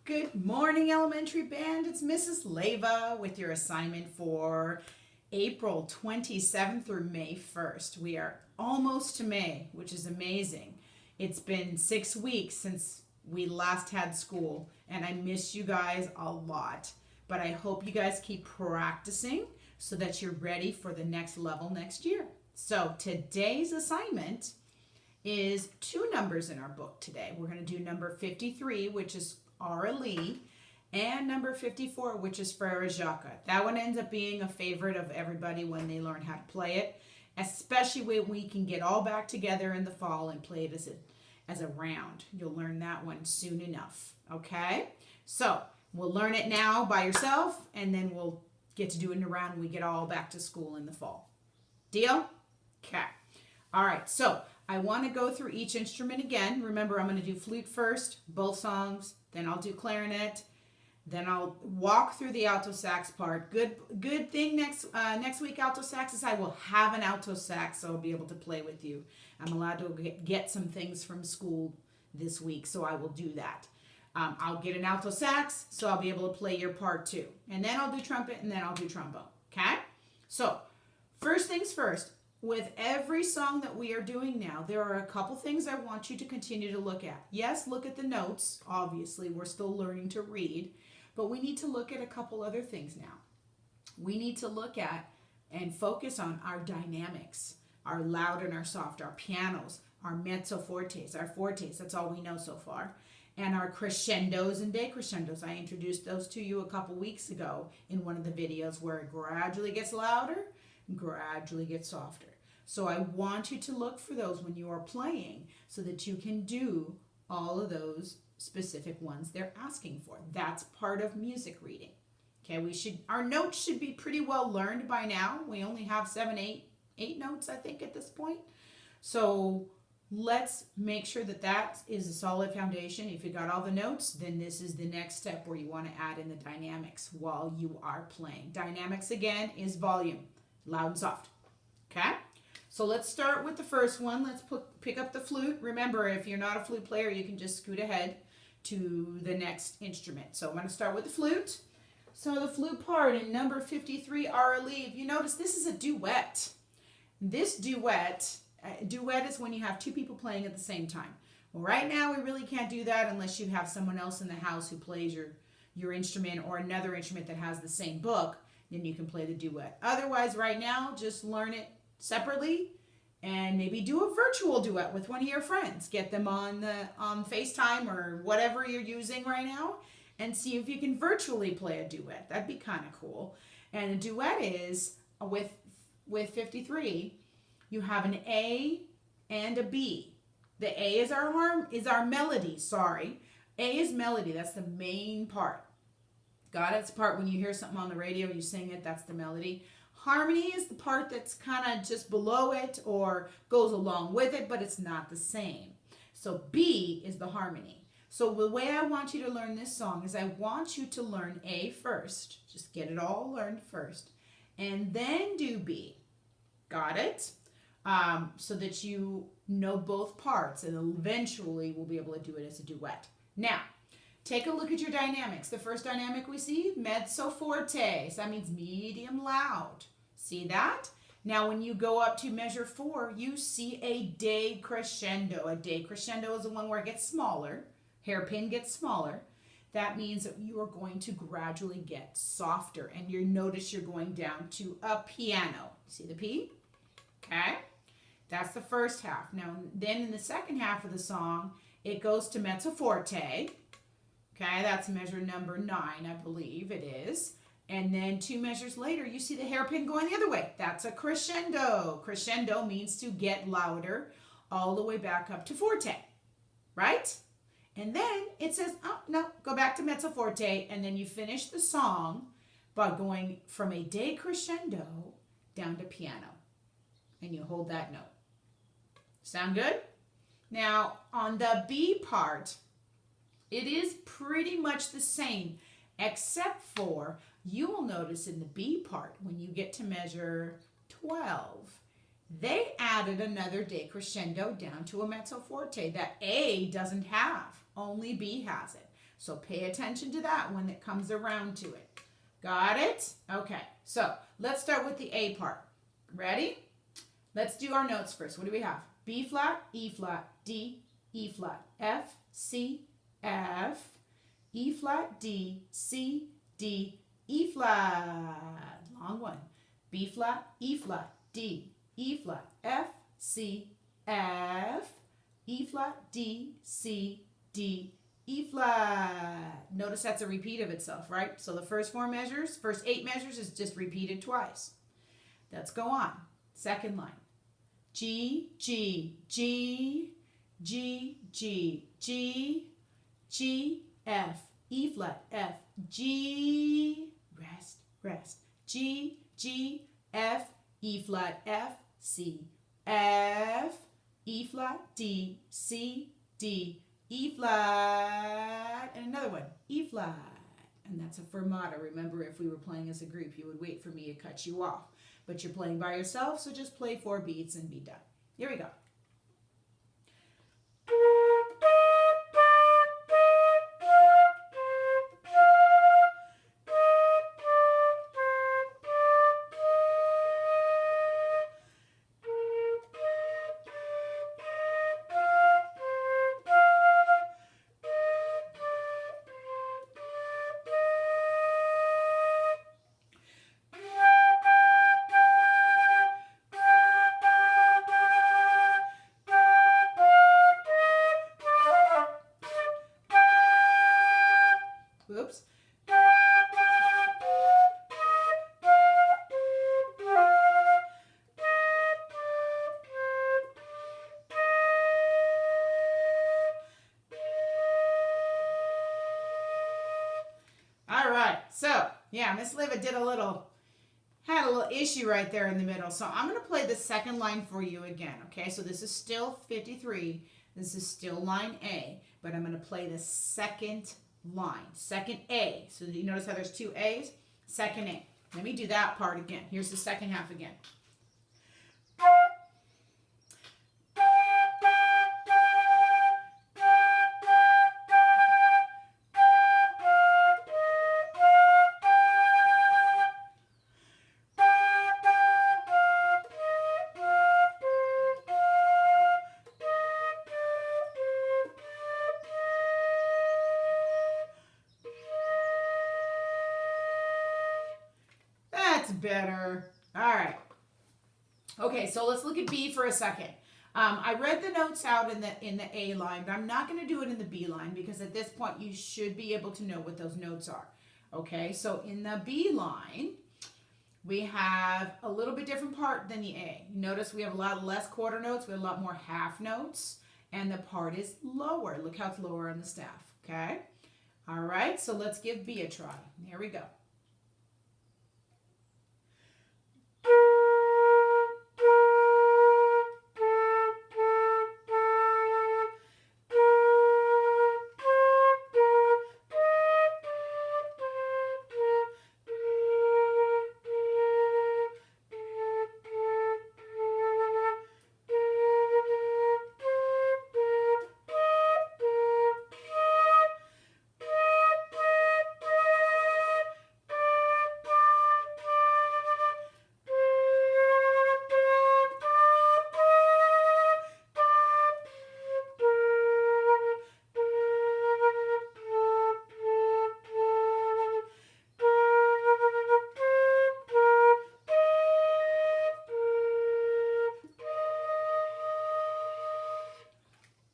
Good morning, elementary band. It's Mrs. Leva with your assignment for April 27th through May 1st. We are almost to May, which is amazing. It's been 6 weeks since we last had school, and I miss you guys a lot. But I hope you guys keep practicing so that you're ready for the next level next year. So today's assignment is 2 numbers in our book today. We're going to do number 53, which is Aurelie, and number 54, which is Frere Jacques. That one ends up being a favorite of everybody when they learn how to play it, especially when we can get all back together in the fall and play it as a round. You'll learn that one soon enough, okay? So we'll learn it now by yourself, and then we'll get to do it in a round when we get all back to school in the fall. Deal? Okay. All right, so I want to go through each instrument again. Remember, I'm going to do flute first, both songs, then I'll do clarinet, then I'll walk through the alto sax part. Good thing next week, alto sax, is I will have an alto sax, so I'll be able to play with you. I'm allowed to get some things from school this week, so I will do that. I'll get an alto sax, so I'll be able to play your part too. And then I'll do trumpet, and then I'll do trombone, okay? So, first things first. With every song that we are doing now, there are a couple things I want you to continue to look at. Yes, look at the notes. Obviously, we're still learning to read, but we need to look at a couple other things now. We need to look at and focus on our dynamics, our loud and our soft, our pianos, our mezzo fortes, our fortes, that's all we know so far, and our crescendos and decrescendos. I introduced those to you a couple weeks ago in one of the videos where it gradually gets louder, gradually get softer. So I want you to look for those when you are playing so that you can do all of those specific ones they're asking for. That's part of music reading. Okay, our notes should be pretty well learned by now. We only have 8 notes, I think, at this point. So let's make sure that is a solid foundation. If you got all the notes, then this is the next step where you want to add in the dynamics while you are playing. Dynamics, again, is volume. Loud and soft. Okay? So let's start with the first one. Let's pick up the flute. Remember, if you're not a flute player, you can just scoot ahead to the next instrument. So I'm going to start with the flute. So the flute part in number 53, Aurelie. If you notice, this is a duet. This duet is when you have 2 people playing at the same time. Well, right now, we really can't do that unless you have someone else in the house who plays your instrument or another instrument that has the same book. Then you can play the duet. Otherwise, right now, just learn it separately and maybe do a virtual duet with one of your friends. Get them on FaceTime or whatever you're using right now and see if you can virtually play a duet. That'd be kind of cool. And a duet is, with 53, you have an A and a B. The A is our melody, sorry. A is melody, that's the main part. Got it? It's the part when you hear something on the radio, you sing it, that's the melody. Harmony is the part that's kind of just below it or goes along with it, but it's not the same. So B is the harmony. So the way I want you to learn this song is I want you to learn A first. Just get it all learned first. And then do B. Got it? So that you know both parts, and eventually we'll be able to do it as a duet. Now, take a look at your dynamics. The first dynamic we see, mezzo forte. So that means medium loud. See that? Now when you go up to measure 4, you see a decrescendo. A decrescendo is the one where it gets smaller. Hairpin gets smaller. That means that you are going to gradually get softer. And you notice you're going down to a piano. See the P? Okay. That's the first half. Now then in the second half of the song, it goes to mezzo forte. Okay, that's measure number 9, I believe it is. And then 2 measures later, you see the hairpin going the other way. That's a crescendo. Crescendo means to get louder all the way back up to forte, right? And then it says, oh, no, go back to mezzo forte. And then you finish the song by going from a decrescendo down to piano. And you hold that note. Sound good? Now, on the B part, it is pretty much the same, except for you will notice in the B part, when you get to measure 12, they added another decrescendo down to a mezzo forte that A doesn't have. Only B has it. So pay attention to that when it comes around to it. Got it? Okay, so let's start with the A part. Ready? Let's do our notes first. What do we have? B flat, E flat, D, E flat, F, C, F, E flat, D, C, D, E flat. Long one. B flat, E flat, D, E flat, F, C, F, E flat, D, C, D, E flat. Notice that's a repeat of itself, right? So the first 8 measures is just repeated twice. Let's go on. Second line. G, G, G, G, G, G, G, F, E flat, F, G, rest, rest, G, G, F, E flat, F, C, F, E flat, D, C, D, E flat, and another one, E flat. And that's a fermata. Remember, if we were playing as a group, you would wait for me to cut you off. But you're playing by yourself, so just play 4 beats and be done. Here we go. Whoops. All right, so yeah, Miss Liva had a little issue right there in the middle. So I'm going to play the second line for you again, okay? So this is still 53. This is still line A, but I'm going to play the second line, second A. So you notice how there's 2 A's? Second A. Let me do that part again. Here's the second half again. Better. All right. Okay, so let's look at B for a second. I read the notes out in the A line, but I'm not going to do it in the B line because at this point you should be able to know what those notes are. Okay, so in the B line, we have a little bit different part than the A. Notice we have a lot less quarter notes, we have a lot more half notes, and the part is lower. Look how it's lower on the staff. Okay. All right, so let's give B a try. Here we go.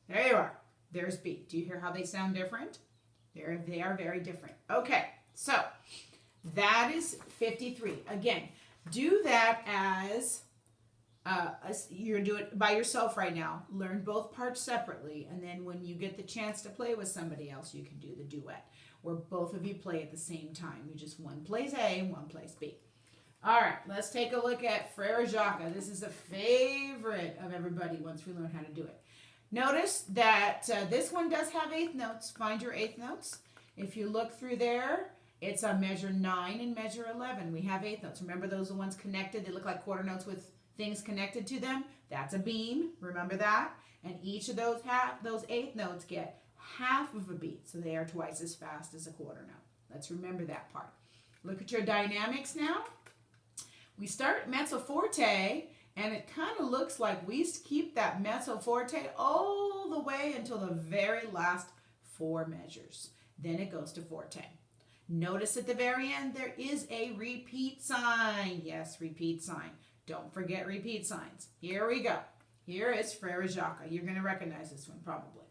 There you are. There's B. Do you hear how they sound different? They are very different. Okay, so that is 53. Again, do that as you're going to do it by yourself right now. Learn both parts separately, and then when you get the chance to play with somebody else, you can do the duet, where both of you play at the same time. You just one plays A and one plays B. All right, let's take a look at Frere Jacques. This is a favorite of everybody once we learn how to do it. Notice that this one does have eighth notes. Find your eighth notes. If you look through there, it's on measure 9 and measure 11. We have eighth notes. Remember those are the ones connected? They look like quarter notes with things connected to them. That's a beam. Remember that? And each of those eighth notes get half of a beat, so they are twice as fast as a quarter note. Let's remember that part. Look at your dynamics now. We start mezzo forte, and it kind of looks like we keep that mezzo forte all the way until the very last 4 measures. Then it goes to forte. Notice at the very end there is a repeat sign. Yes, repeat sign. Don't forget repeat signs. Here we go. Here is Frere Jacques. You're going to recognize this one probably.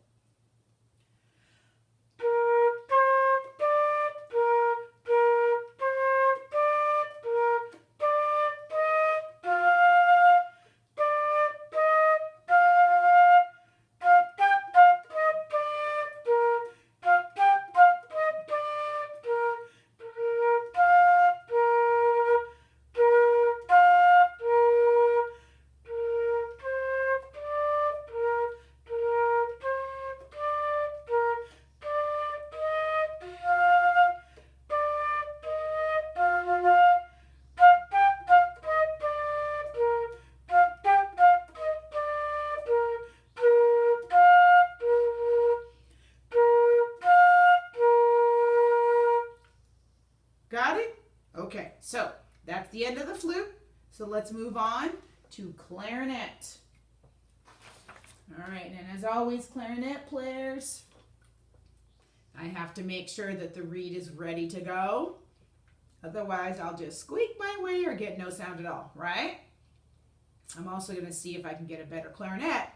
Got it? Okay, so that's the end of the flute. So let's move on to clarinet. All right, and as always, clarinet players, I have to make sure that the reed is ready to go. Otherwise, I'll just squeak my way or get no sound at all, right? I'm also going to see if I can get a better clarinet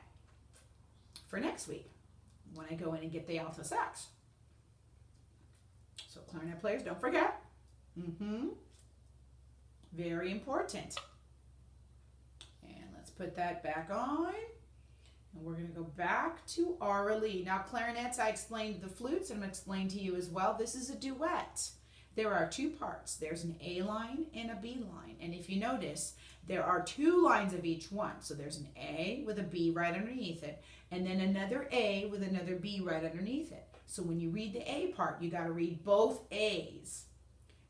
for next week when I go in and get the alto sax. So clarinet players, don't forget. Very important. And let's put that back on. And we're going to go back to orally. Now clarinets, I explained the flutes, and I'm going to explain to you as well. This is a duet. There are 2 parts. There's an A line and a B line. And if you notice, there are 2 lines of each one. So there's an A with a B right underneath it, and then another A with another B right underneath it. So when you read the A part, you got to read both A's.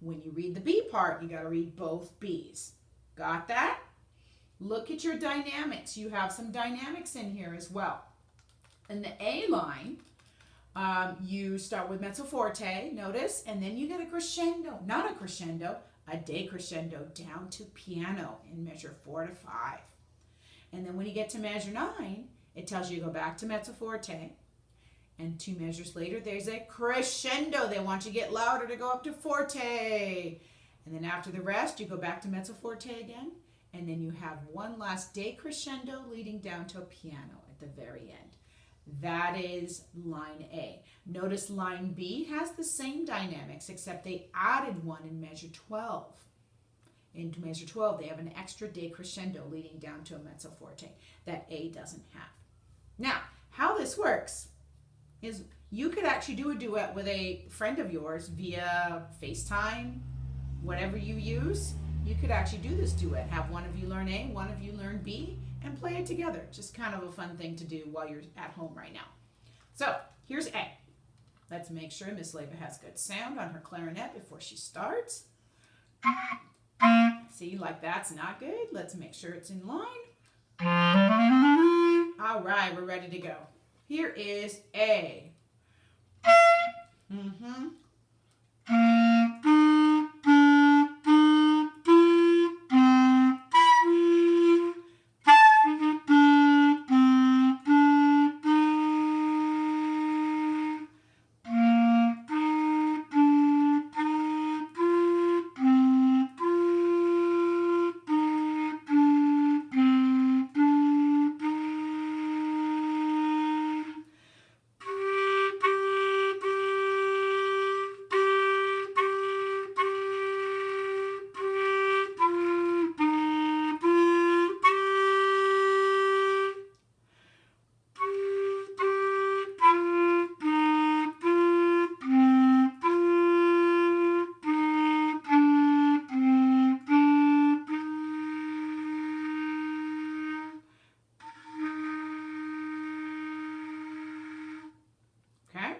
When you read the B part, you got to read both B's. Got that? Look at your dynamics. You have some dynamics in here as well. In the A line, you start with mezzo forte, notice, and then you get a crescendo, not a crescendo, a decrescendo down to piano in measure 4 to 5. And then when you get to measure 9, it tells you to go back to mezzo forte. And 2 measures later, there's a crescendo. They want you to get louder to go up to forte. And then after the rest, you go back to mezzo forte again. And then you have one last decrescendo leading down to a piano at the very end. That is line A. Notice line B has the same dynamics, except they added one in measure 12. In measure 12, they have an extra decrescendo leading down to a mezzo forte that A doesn't have. Now, how this works is you could actually do a duet with a friend of yours via FaceTime, whatever you use. You could actually do this duet. Have one of you learn A, one of you learn B, and play it together. Just kind of a fun thing to do while you're at home right now. So here's A. Let's make sure Miss Leva has good sound on her clarinet before she starts. See, like that's not good. Let's make sure it's in line. All right, we're ready to go. Here is A.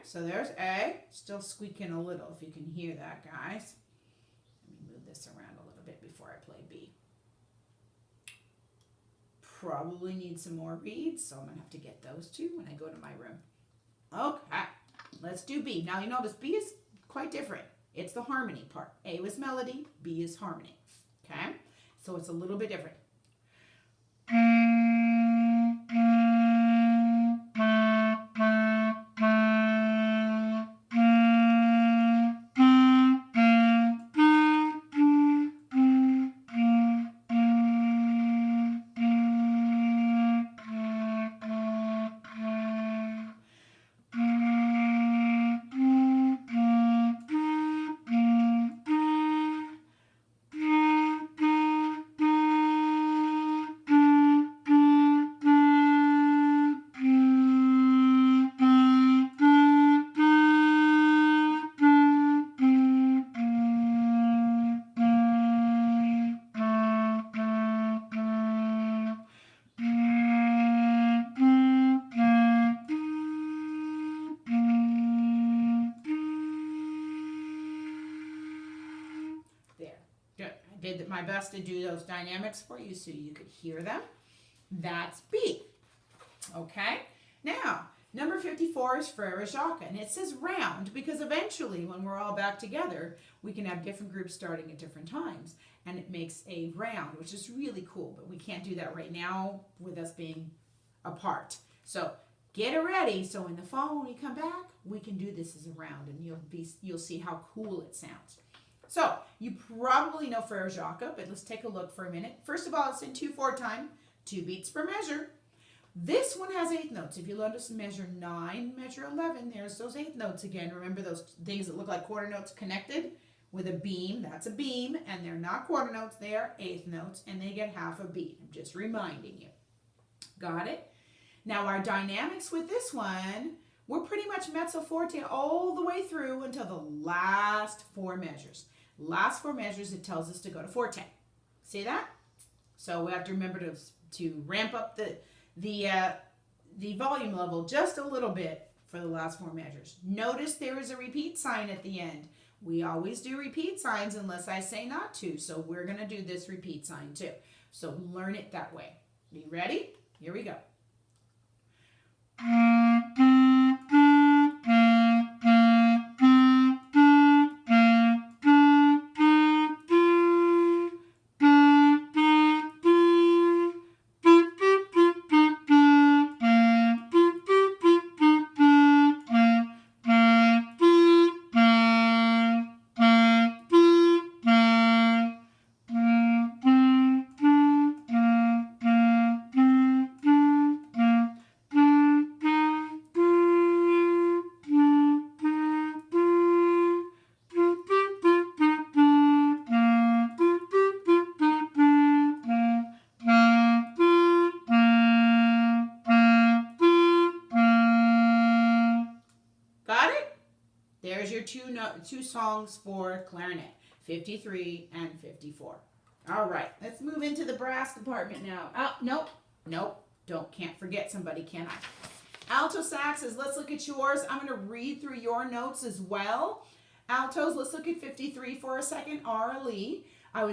So there's A, still squeaking a little if you can hear that, guys. Let me move this around a little bit before I play B. Probably need some more reeds, so I'm going to have to get those too when I go to my room. Okay. Let's do B. Now you notice B is quite different. It's the harmony part. A was melody, B is harmony. Okay? So it's a little bit different. There. Good. I did my best to do those dynamics for you so you could hear them. That's B. Okay? Now, number 54 is Frere Jacques, and it says round because eventually when we're all back together, we can have different groups starting at different times, and it makes a round, which is really cool, but we can't do that right now with us being apart. So get it ready so in the fall when we come back, we can do this as a round, and you'll see how cool it sounds. So you probably know Frere Jacques, but let's take a look for a minute. First of all, it's in 2/4 time, 2 beats per measure. This one has 8 notes. If you notice measure 9, measure 11, there's those 8 notes again. Remember those things that look like quarter notes connected with a beam? That's a beam, and they're not quarter notes, they are 8th notes, and they get half a beat. I'm just reminding you. Got it? Now our dynamics with this one, we're pretty much mezzo forte all the way through until the last 4 measures. Last 4 measures, it tells us to go to forte. See that? So we have to remember to ramp up the volume level just a little bit for the last 4 measures. Notice there is a repeat sign at the end. We always do repeat signs unless I say not to. So we're going to do this repeat sign too. So learn it that way. Are you ready? Here we go. Got it? There's your two songs for clarinet, 53 and 54. All right, let's move into the brass department now. Oh, nope, can't forget somebody, can I? Alto saxes, let's look at yours. I'm going to read through your notes as well. Altos, let's look at 53 for a second, RLE. I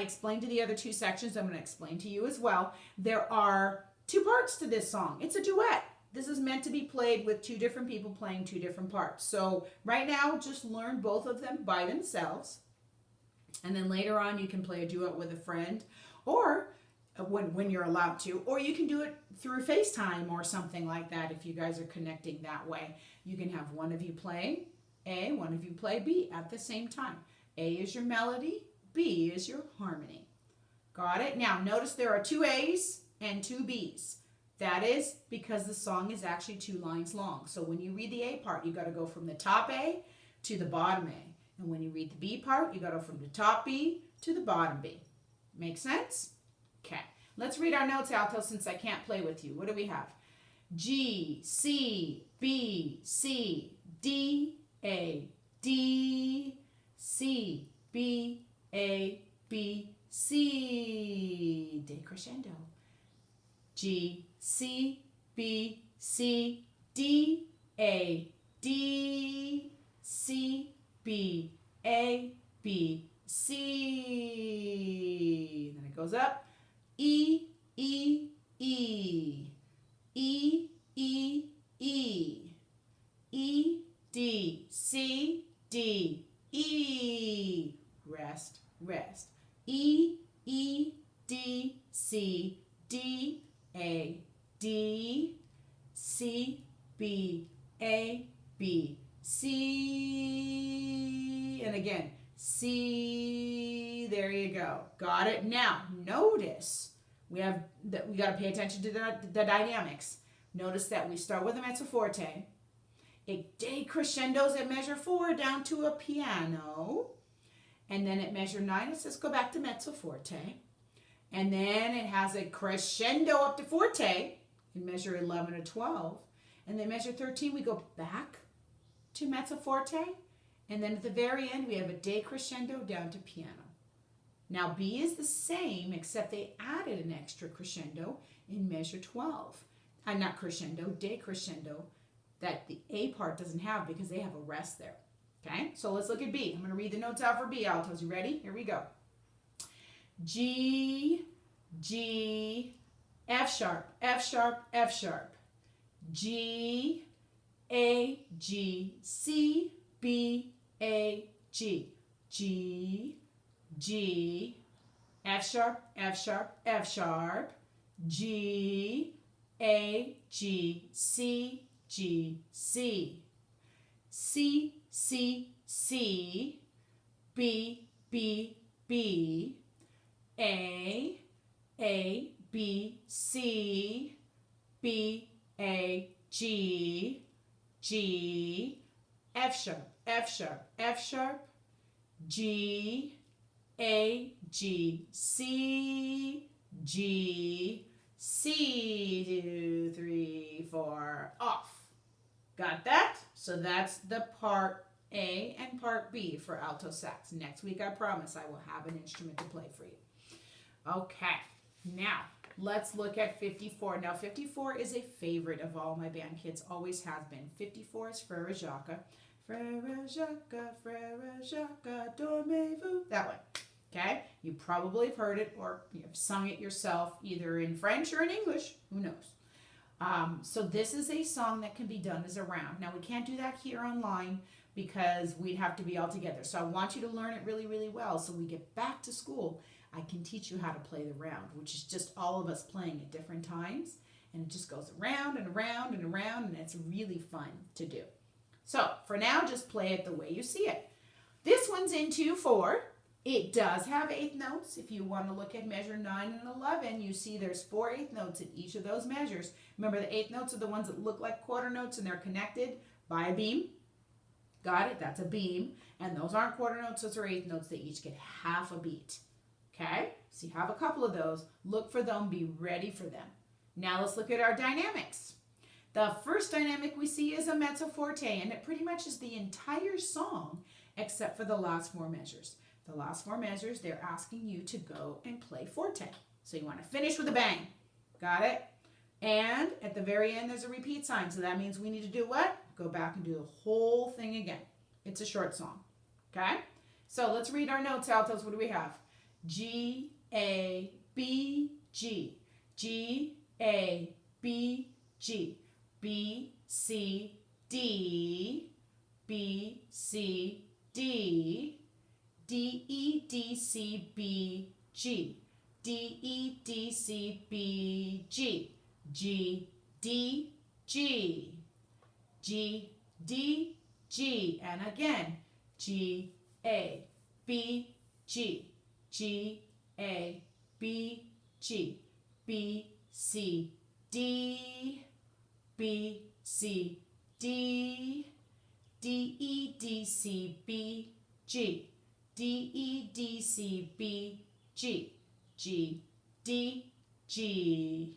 explained to the other 2 sections. I'm going to explain to you as well. There are 2 parts to this song. It's a duet. This is meant to be played with 2 different people playing 2 different parts. So right now, just learn both of them by themselves. And then later on, you can play a duet with a friend, or when you're allowed to, or you can do it through FaceTime or something like that if you guys are connecting that way. You can have one of you play A, one of you play B at the same time. A is your melody, B is your harmony. Got it? Now, notice there are 2 A's and 2 B's. That is because the song is actually 2 lines long. So when you read the A part, you got to go from the top A to the bottom A. And when you read the B part, you got to go from the top B to the bottom B. Make sense? Okay. Let's read our notes, Alto, since I can't play with you. What do we have? G, C, B, C, D, A, D, C, B, A, B, C. Decrescendo. G, C, B, C, D, A, D, C, B, A, B, C. Then it goes up. E, E, E. E, E, E. E, D, D, E, rest, rest. E, E, D, C, D, A, D, C, B, A, B, C, and again, C, there you go. Got it? Now, notice we got to pay attention to the dynamics. Notice that we start with a mezzo forte. It decrescendos at measure 4 down to a piano. And then at measure 9, it says go back to mezzo forte. And then it has a crescendo up to forte in measure 11 or 12. And then measure 13, we go back to mezzo forte. And then at the very end, we have a decrescendo down to piano. Now B is the same, except they added an extra crescendo in measure 12. Not crescendo, decrescendo, that the A part doesn't have because they have a rest there. Okay, so let's look at B. I'm going to read the notes out for B, altos. You ready? Here we go. G, G, F sharp, F sharp, F sharp. G, A, G, C, B, A, G. G, G, F sharp, F sharp, F sharp. G, A, G, C, G, C. C, C, C, B, B, B, A, B, C, B, A, G, G, F sharp, F sharp, F sharp, G, A, G, C, G, C, 2, 3, 4, off. Got that? So that's the part A and part B for alto sax. Next week, I promise, I will have an instrument to play for you. Okay, now let's look at 54. Now 54 is a favorite of all my band kids, always has been. 54 is Frere Jacques. Frere Jacques, Frere Jacques, dormez-vous. That one. Okay, you probably have heard it or you've sung it yourself, either in French or in English. Who knows? So this is a song that can be done as a round. Now we can't do that here online because we'd have to be all together. So I want you to learn it really, really well. So when we get back to school, I can teach you how to play the round, which is just all of us playing at different times. And it just goes around and around and around, and it's really fun to do. So for now, just play it the way you see it. This one's in 2/4. It does have 8th notes. If you want to look at measure 9 and 11, you see there's 4 8th notes in each of those measures. Remember, the 8th notes are the ones that look like quarter notes and they're connected by a beam. Got it? That's a beam. And those aren't quarter notes, those are 8th notes. They each get half a beat. Okay? So you have a couple of those. Look for them, be ready for them. Now let's look at our dynamics. The first dynamic we see is a mezzo forte, and it pretty much is the entire song except for the last 4 measures. The last 4 measures, they're asking you to go and play forte. So you want to finish with a bang. Got it? And at the very end, there's a repeat sign. So that means we need to do what? Go back and do the whole thing again. It's a short song. Okay? So let's read our notes, altos. What do we have? G, A, B, G. G, A, B, G. B, C, D. B, C, D. D, E, D, C, B, G. D, E, D, C, B, G. G, D, G. G, D, G. And again, G, A, B, G. G, A, B, G. B, C, D. B, C, D. D, E, D, C, B, G. D, E, D, C, B, G. G, D, G.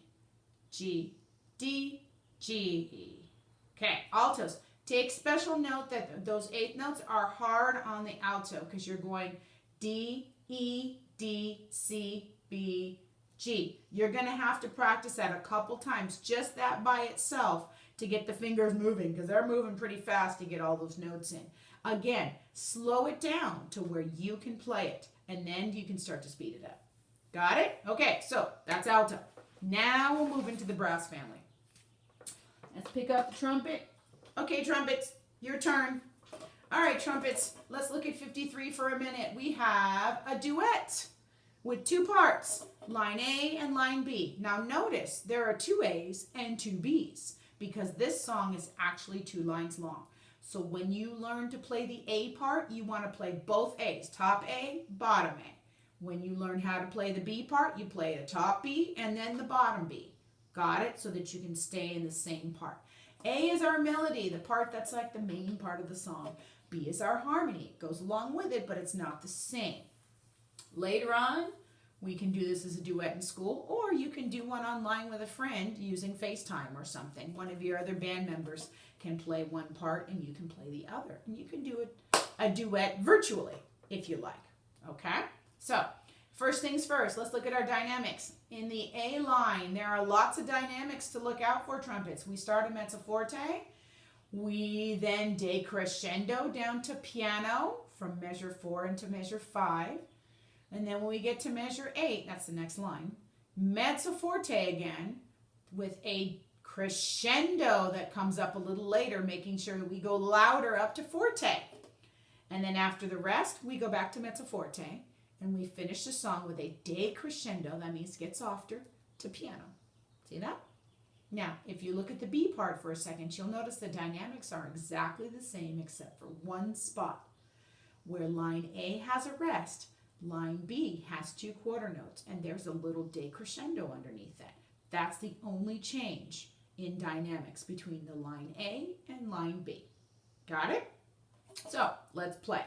G, D, G. Okay, altos. Take special note that those 8th notes are hard on the alto because you're going D, E, D, C, B, G. You're going to have to practice that a couple times, just that by itself, to get the fingers moving because they're moving pretty fast to get all those notes in. Again, slow it down to where you can play it, and then you can start to speed it up. Got it? Okay, so that's alto. Now we'll move into the brass family. Let's pick up the trumpet. Okay, trumpets, your turn. All right, trumpets, let's look at 53 for a minute. We have a duet with two parts, line A and line B. Now notice there are two A's and two B's because this song is actually 2 lines long. So when you learn to play the A part, you want to play both A's, top A, bottom A. When you learn how to play the B part, you play the top B and then the bottom B. Got it? So that you can stay in the same part. A is our melody, the part that's like the main part of the song. B is our harmony. It goes along with it, but it's not the same. Later on, we can do this as a duet in school, or you can do one online with a friend using FaceTime or something. One of your other band members can play one part and you can play the other. And you can do a duet virtually if you like. Okay? So, first things first, let's look at our dynamics. In the A line, there are lots of dynamics to look out for, trumpets. We start a mezzo forte. We then decrescendo down to piano from measure 4 into measure 5. And then when we get to measure 8, that's the next line, mezzo forte again with a crescendo that comes up a little later, making sure that we go louder up to forte. And then after the rest, we go back to mezzo forte and we finish the song with a decrescendo, that means it gets softer, to piano. See that? Now, if you look at the B part for a second, you'll notice the dynamics are exactly the same except for one spot. Where line A has a rest, line B has 2 quarter notes, and there's a little decrescendo underneath that. That's the only change in dynamics between the line A and line B. Got it? So, let's play.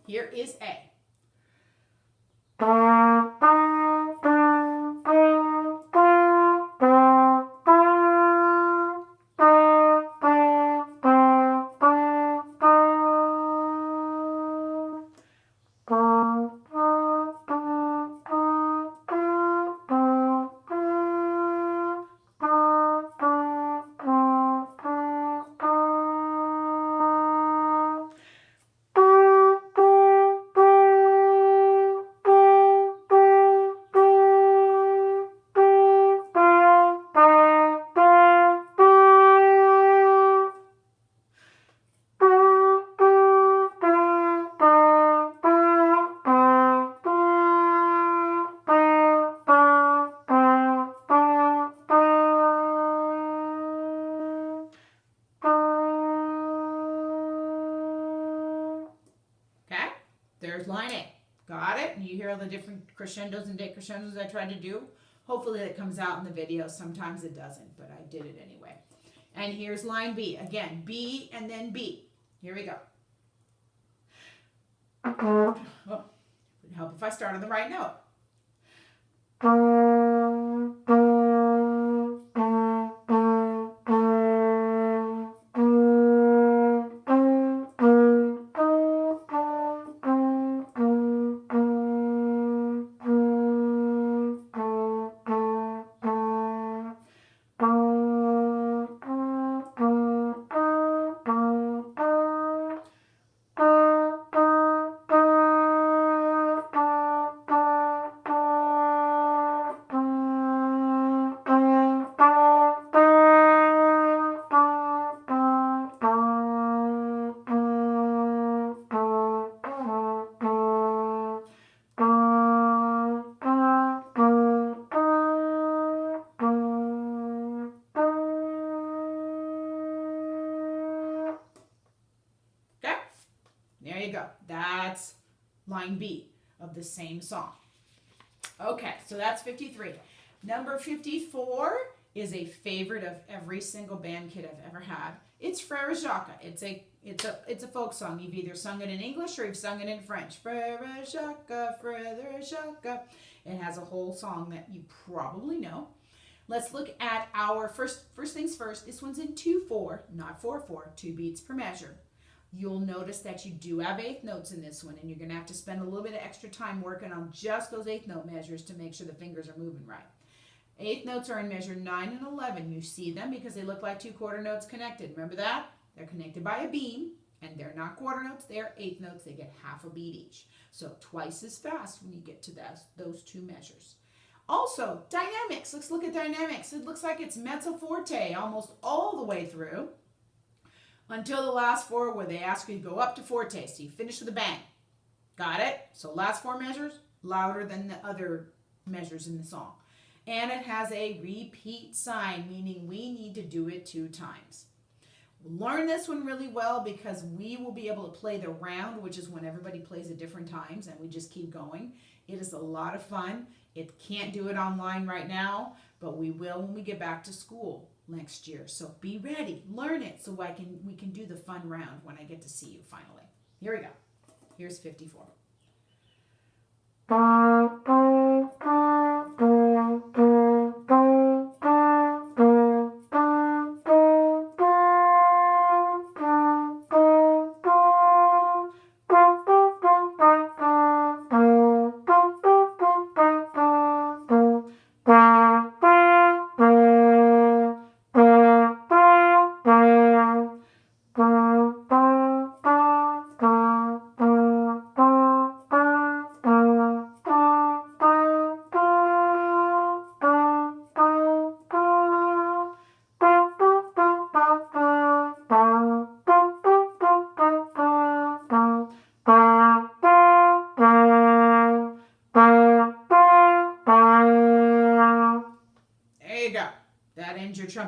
Here is A. There's line A. Got it? And you hear all the different crescendos and decrescendos I tried to do? Hopefully it comes out in the video. Sometimes it doesn't, but I did it anyway. And here's line B. Again, B and then B. Here we go. Oh, it would help if I start on the right note. There you go. That's line B of the same song. Okay, so that's 53. Number 54 is a favorite of every single band kid I've ever had. It's Frere Jacques. It's a folk song. You've either sung it in English or you've sung it in French. Frere Jacques, Frere Jacques. It has a whole song that you probably know. Let's look at our first things first. This one's in 2/4, not 4/4, 2 beats per measure. You'll notice that you do have 8th notes in this one, and you're going to have to spend a little bit of extra time working on just those 8th note measures to make sure the fingers are moving right. 8th notes are in measure 9 and 11. You see them because they look like 2 quarter notes connected. Remember that? They're connected by a beam, and they're not quarter notes. They're 8th notes. They get half a beat each. So twice as fast when you get to those 2 measures. Also, dynamics. Let's look at dynamics. It looks like it's mezzo forte almost all the way through. until the last four where they ask you to go up to forte. So you finish with a bang. Got it? So last four measures, louder than the other measures in the song. And it has a repeat sign, meaning we need to do it 2 times. Learn this one really well because we will be able to play the round, which is when everybody plays at different times and we just keep going. It is a lot of fun. It can't do it online right now, but we will when we get back to school next year. So be ready, learn it so we can do the fun round when I get to see you finally. Here we go. Here's 54. There you go. That ends your trumpet.